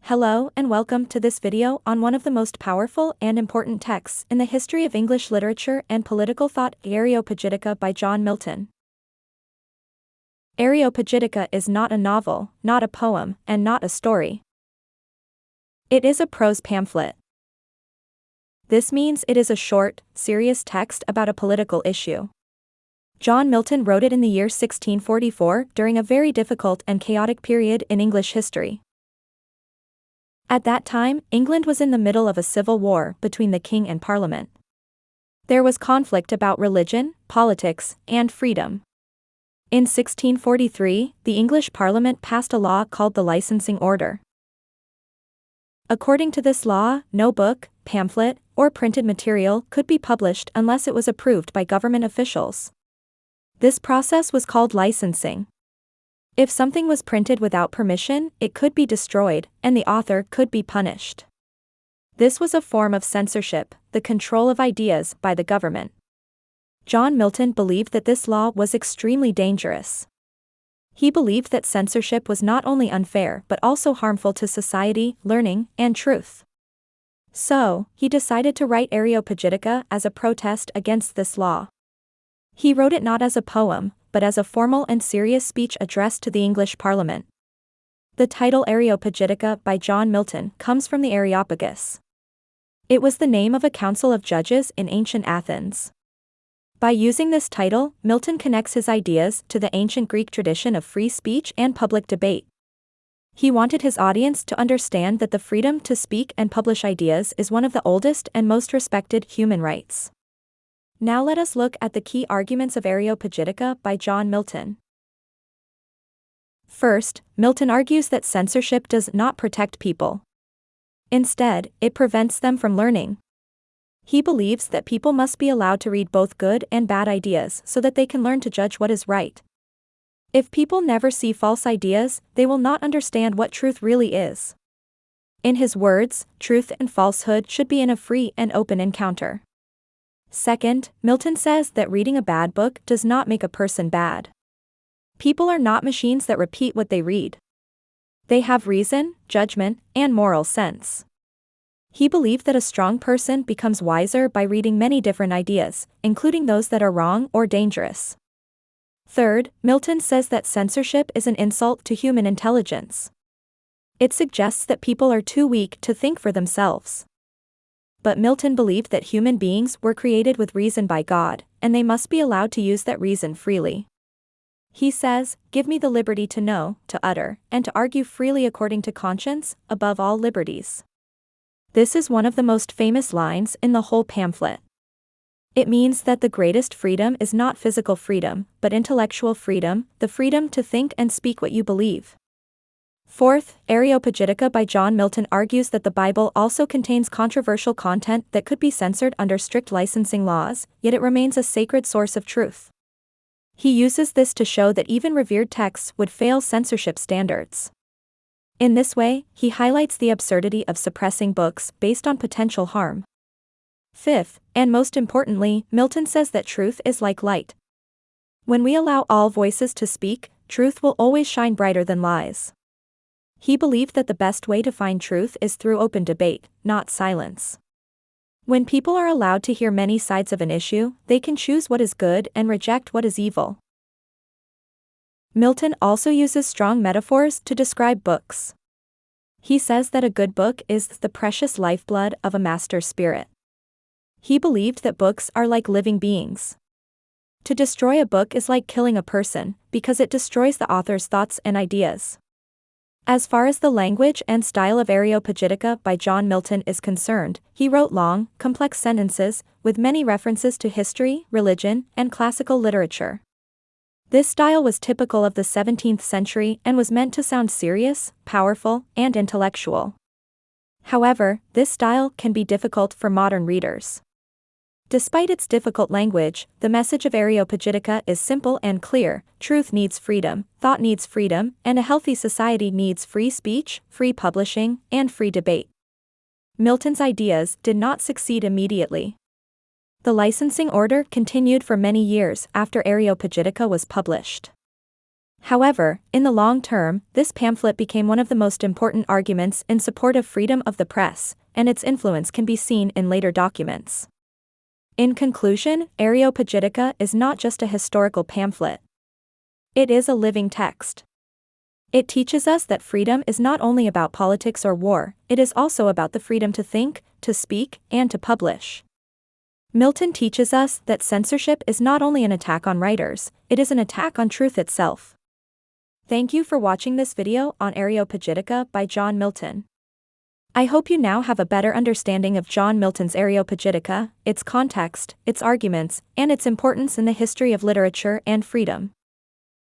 Hello and welcome to this video on one of the most powerful and important texts in the history of English literature and political thought, Areopagitica by John Milton. Areopagitica is not a novel, not a poem, and not a story. It is a prose pamphlet. This means it is a short, serious text about a political issue. John Milton wrote it in the year 1644 during a very difficult and chaotic period in English history. At that time, England was in the middle of a civil war between the king and parliament. There was conflict about religion, politics, and freedom. In 1643, the English parliament passed a law called the Licensing Order. According to this law, no book, pamphlet, or printed material could be published unless it was approved by government officials. This process was called licensing. If something was printed without permission, it could be destroyed, and the author could be punished. This was a form of censorship, the control of ideas by the government. John Milton believed that this law was extremely dangerous. He believed that censorship was not only unfair but also harmful to society, learning, and truth. So, he decided to write Areopagitica as a protest against this law. He wrote it not as a poem, but as a formal and serious speech addressed to the English Parliament. The title Areopagitica by John Milton comes from the Areopagus. It was the name of a council of judges in ancient Athens. By using this title, Milton connects his ideas to the ancient Greek tradition of free speech and public debate. He wanted his audience to understand that the freedom to speak and publish ideas is one of the oldest and most respected human rights. Now let us look at the key arguments of Areopagitica by John Milton. First, Milton argues that censorship does not protect people. Instead, it prevents them from learning. He believes that people must be allowed to read both good and bad ideas so that they can learn to judge what is right. If people never see false ideas, they will not understand what truth really is. In his words, truth and falsehood should be in a free and open encounter. Second, Milton says that reading a bad book does not make a person bad. People are not machines that repeat what they read. They have reason, judgment, and moral sense. He believed that a strong person becomes wiser by reading many different ideas, including those that are wrong or dangerous. Third, Milton says that censorship is an insult to human intelligence. It suggests that people are too weak to think for themselves. But Milton believed that human beings were created with reason by God, and they must be allowed to use that reason freely. He says, "Give me the liberty to know, to utter, and to argue freely according to conscience, above all liberties." This is one of the most famous lines in the whole pamphlet. It means that the greatest freedom is not physical freedom, but intellectual freedom, the freedom to think and speak what you believe. Fourth, Areopagitica by John Milton argues that the Bible also contains controversial content that could be censored under strict licensing laws, yet it remains a sacred source of truth. He uses this to show that even revered texts would fail censorship standards. In this way, he highlights the absurdity of suppressing books based on potential harm. Fifth, and most importantly, Milton says that truth is like light. When we allow all voices to speak, truth will always shine brighter than lies. He believed that the best way to find truth is through open debate, not silence. When people are allowed to hear many sides of an issue, they can choose what is good and reject what is evil. Milton also uses strong metaphors to describe books. He says that a good book is the precious lifeblood of a master spirit. He believed that books are like living beings. To destroy a book is like killing a person, because it destroys the author's thoughts and ideas. As far as the language and style of Areopagitica by John Milton is concerned, he wrote long, complex sentences, with many references to history, religion, and classical literature. This style was typical of the 17th century and was meant to sound serious, powerful, and intellectual. However, this style can be difficult for modern readers. Despite its difficult language, the message of Areopagitica is simple and clear: truth needs freedom, thought needs freedom, and a healthy society needs free speech, free publishing, and free debate. Milton's ideas did not succeed immediately. The licensing order continued for many years after Areopagitica was published. However, in the long term, this pamphlet became one of the most important arguments in support of freedom of the press, and its influence can be seen in later documents. In conclusion, Areopagitica is not just a historical pamphlet. It is a living text. It teaches us that freedom is not only about politics or war, it is also about the freedom to think, to speak, and to publish. Milton teaches us that censorship is not only an attack on writers, it is an attack on truth itself. Thank you for watching this video on Areopagitica by John Milton. I hope you now have a better understanding of John Milton's Areopagitica, its context, its arguments, and its importance in the history of literature and freedom.